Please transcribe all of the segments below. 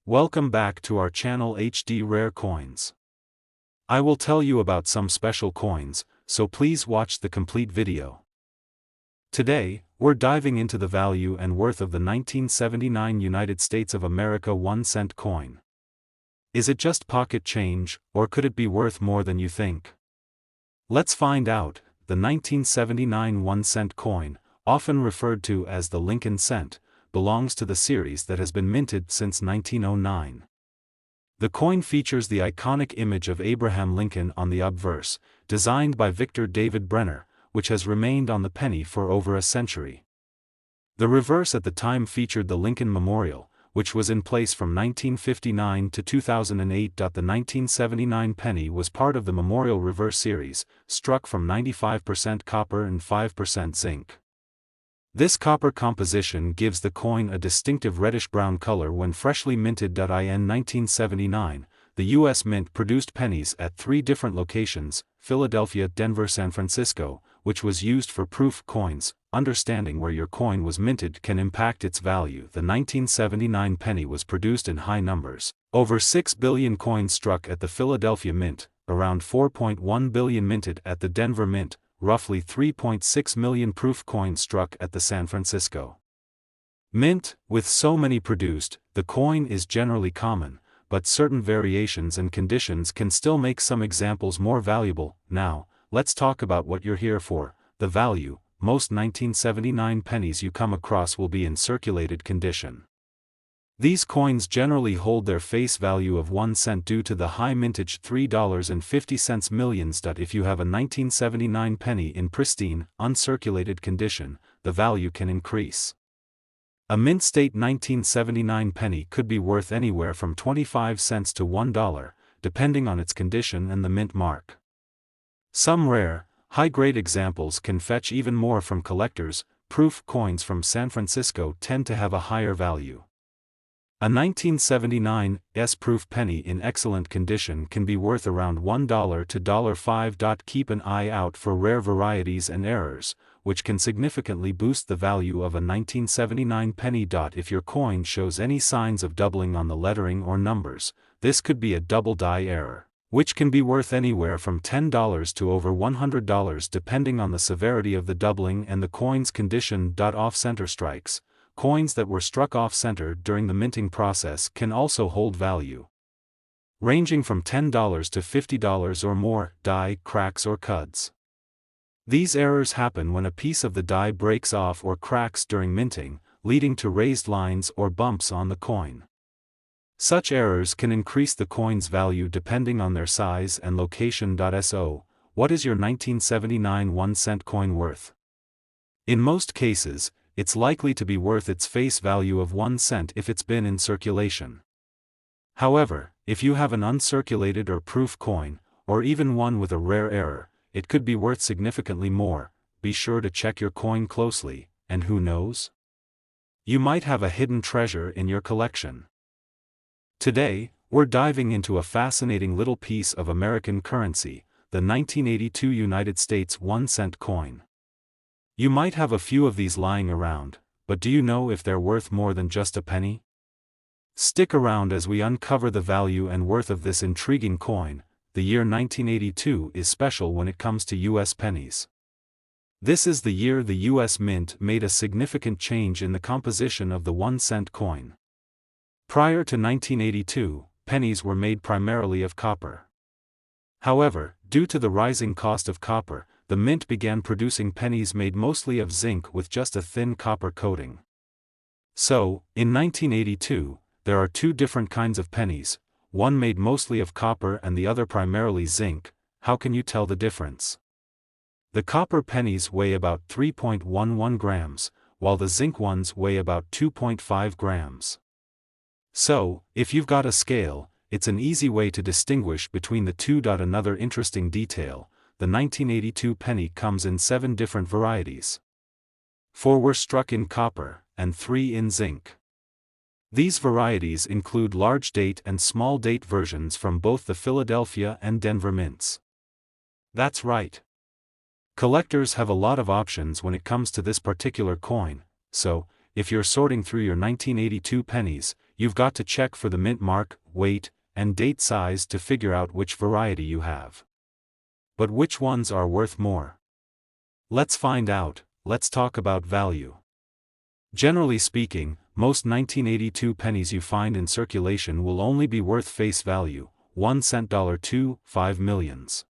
Welcome back to our channel HD Rare Coins. I will tell you about some special coins, so please watch the complete video. Today, we're diving into the value and worth of the 1979 United States of America 1-cent coin. Is it just pocket change, or could it be worth more than you think? Let's find out. The 1979 1-cent coin, often referred to as the Lincoln cent, belongs to the series that has been minted since 1909. The coin features the iconic image of Abraham Lincoln on the obverse, designed by Victor David Brenner, which has remained on the penny for over a century. The reverse at the time featured the Lincoln Memorial, which was in place from 1959 to 2008. The 1979 penny was part of the Memorial Reverse series, struck from 95% copper and 5% zinc. This copper composition gives the coin a distinctive reddish-brown color when freshly minted. In 1979, the U.S. Mint produced pennies at 3 different locations: Philadelphia, Denver, San Francisco, which was used for proof coins. Understanding where your coin was minted can impact its value. The 1979 penny was produced in high numbers. Over 6 billion coins struck at the Philadelphia Mint, around 4.1 billion minted at the Denver Mint, roughly 3.6 million proof coins struck at the San Francisco Mint. With so many produced, the coin is generally common, but certain variations and conditions can still make some examples more valuable. Now, let's talk about what you're here for: the value. Most 1979 pennies you come across will be in circulated condition. These coins generally hold their face value of 1 cent due to the high mintage $3.50 millions. If you have a 1979 penny in pristine, uncirculated condition, the value can increase. A mint state 1979 penny could be worth anywhere from 25 cents to $1, depending on its condition and the mint mark. Some rare, high-grade examples can fetch even more from collectors. Proof coins from San Francisco tend to have a higher value. A 1979 S-proof penny in excellent condition can be worth around $1 to $5. Keep an eye out for rare varieties and errors, which can significantly boost the value of a 1979 penny. If your coin shows any signs of doubling on the lettering or numbers, this could be a double die error, which can be worth anywhere from $10 to over $100 depending on the severity of the doubling and the coin's condition. Off-center strikes. Coins that were struck off-center during the minting process can also hold value, ranging from $10 to $50 or more. Die, cracks or cuds. These errors happen when a piece of the die breaks off or cracks during minting, leading to raised lines or bumps on the coin. Such errors can increase the coin's value depending on their size and location. So, what is your 1979 1-cent coin worth? In most cases, it's likely to be worth its face value of 1 cent if it's been in circulation. However, if you have an uncirculated or proof coin, or even one with a rare error, it could be worth significantly more. Be sure to check your coin closely, and who knows? You might have a hidden treasure in your collection. Today, we're diving into a fascinating little piece of American currency, the 1982 United States 1-cent coin. You might have a few of these lying around, but do you know if they're worth more than just a penny? Stick around as we uncover the value and worth of this intriguing coin. The year 1982 is special when it comes to U.S. pennies. This is the year the U.S. Mint made a significant change in the composition of the 1-cent coin. Prior to 1982, pennies were made primarily of copper. However, due to the rising cost of copper, the mint began producing pennies made mostly of zinc with just a thin copper coating. So, in 1982, there are 2 different kinds of pennies, one made mostly of copper and the other primarily zinc. How can you tell the difference? The copper pennies weigh about 3.11 grams, while the zinc ones weigh about 2.5 grams. So, if you've got a scale, it's an easy way to distinguish between the two. Another interesting detail: the 1982 penny comes in 7 different varieties. 4 were struck in copper, and 3 in zinc. These varieties include large date and small date versions from both the Philadelphia and Denver mints. That's right. Collectors have a lot of options when it comes to this particular coin, so, if you're sorting through your 1982 pennies, you've got to check for the mint mark, weight, and date size to figure out which variety you have. But which ones are worth more? Let's find out. Let's talk about value. Generally speaking, most 1982 pennies you find in circulation will only be worth face value, 1 cent to 5 millions.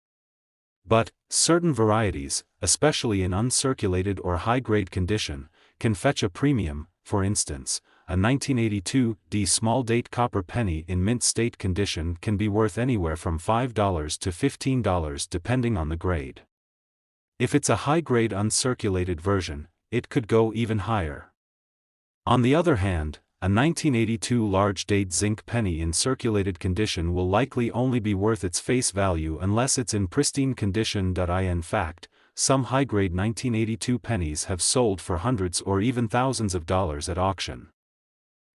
But, certain varieties, especially in uncirculated or high-grade condition, can fetch a premium. For instance, a 1982 D small date copper penny in mint state condition can be worth anywhere from $5 to $15 depending on the grade. If it's a high-grade uncirculated version, it could go even higher. On the other hand, a 1982 large date zinc penny in circulated condition will likely only be worth its face value unless it's in pristine condition. In fact, some high-grade 1982 pennies have sold for hundreds or even thousands of dollars at auction.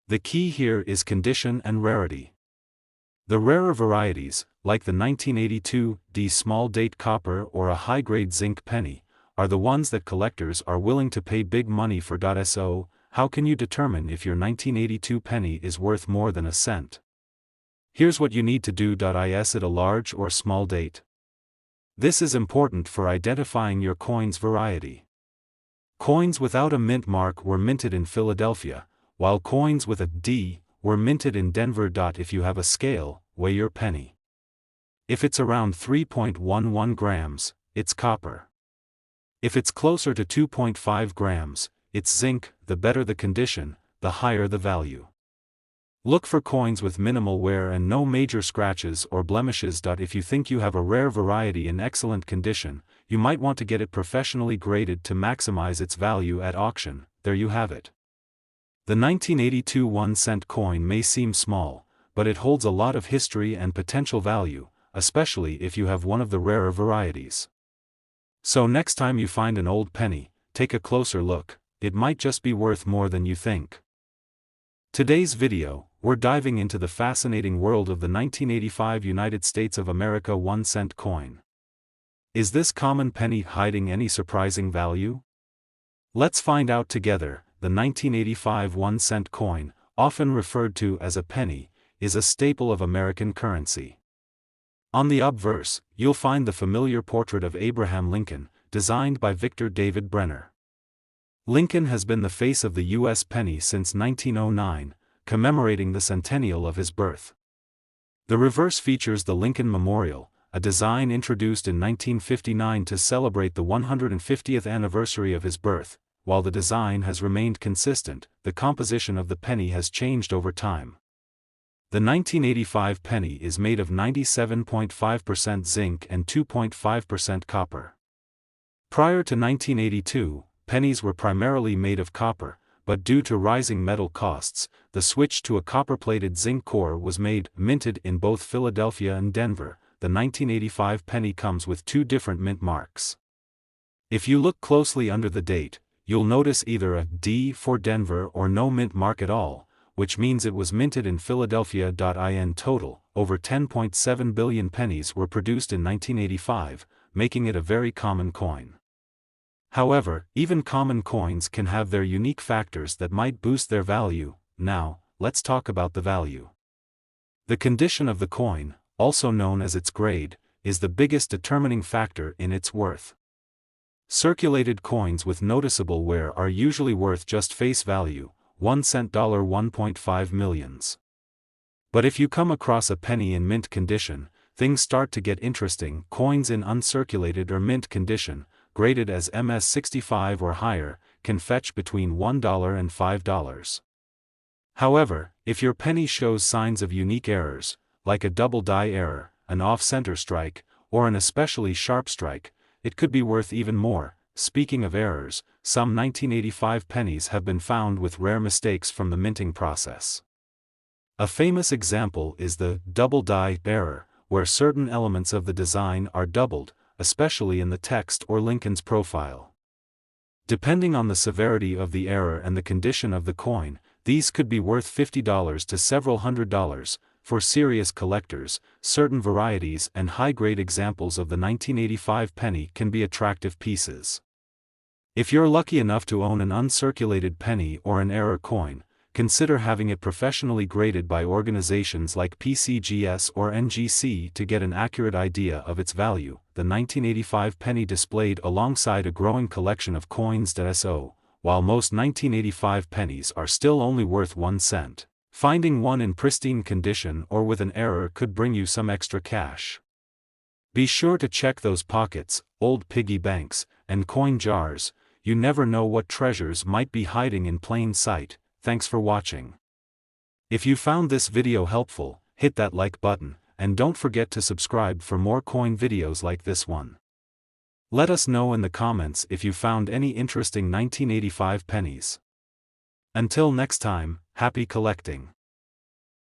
The key here is condition and rarity. The rarer varieties, like the 1982 D small date copper or a high-grade zinc penny, are the ones that collectors are willing to pay big money for. So, how can you determine if your 1982 penny is worth more than a cent? Here's what you need to do. Is it a large or small date? This is important for identifying your coin's variety. Coins without a mint mark were minted in Philadelphia, while coins with a D were minted in Denver. If you have a scale, weigh your penny. If it's around 3.11 grams, it's copper. If it's closer to 2.5 grams, it's zinc. The better the condition, the higher the value. Look for coins with minimal wear and no major scratches or blemishes. If you think you have a rare variety in excellent condition, you might want to get it professionally graded to maximize its value at auction. There you have it. The 1982 1-cent coin may seem small, but it holds a lot of history and potential value, especially if you have one of the rarer varieties. So next time you find an old penny, take a closer look. It might just be worth more than you think. Today's video, we're diving into the fascinating world of the 1985 United States of America 1-cent coin. Is this common penny hiding any surprising value? Let's find out together. The 1985 1-cent coin, often referred to as a penny, is a staple of American currency. On the obverse, you'll find the familiar portrait of Abraham Lincoln, designed by Victor David Brenner. Lincoln has been the face of the U.S. penny since 1909, commemorating the centennial of his birth. The reverse features the Lincoln Memorial, a design introduced in 1959 to celebrate the 150th anniversary of his birth. While the design has remained consistent, the composition of the penny has changed over time. The 1985 penny is made of 97.5% zinc and 2.5% copper. Prior to 1982, pennies were primarily made of copper, but due to rising metal costs, the switch to a copper-plated zinc core was made. Minted in both Philadelphia and Denver, the 1985 penny comes with two different mint marks. If you look closely under the date, you'll notice either a D for Denver or no mint mark at all, which means it was minted in Philadelphia. In total, over 10.7 billion pennies were produced in 1985, making it a very common coin. However, even common coins can have their unique factors that might boost their value. Now, let's talk about the value. The condition of the coin, also known as its grade, is the biggest determining factor in its worth. Circulated coins with noticeable wear are usually worth just face value, 1 cent, 1.5 millions. But if you come across a penny in mint condition, things start to get interesting. Coins in uncirculated or mint condition, graded as MS65 or higher, can fetch between $1 and $5. However, if your penny shows signs of unique errors, like a double die error, an off-center strike, or an especially sharp strike, it could be worth even more. Speaking of errors, some 1985 pennies have been found with rare mistakes from the minting process. A famous example is the double die error, where certain elements of the design are doubled, especially in the text or Lincoln's profile. Depending on the severity of the error and the condition of the coin, these could be worth $50 to several $100s. For serious collectors, certain varieties and high-grade examples of the 1985 penny can be attractive pieces. If you're lucky enough to own an uncirculated penny or an error coin, consider having it professionally graded by organizations like PCGS or NGC to get an accurate idea of its value. The 1985 penny displayed alongside a growing collection of coins.so, while most 1985 pennies are still only worth 1 cent. Finding one in pristine condition or with an error could bring you some extra cash. Be sure to check those pockets, old piggy banks, and coin jars. You never know what treasures might be hiding in plain sight. Thanks for watching. If you found this video helpful, hit that like button, and don't forget to subscribe for more coin videos like this one. Let us know in the comments if you found any interesting 1985 pennies. Until next time, happy collecting.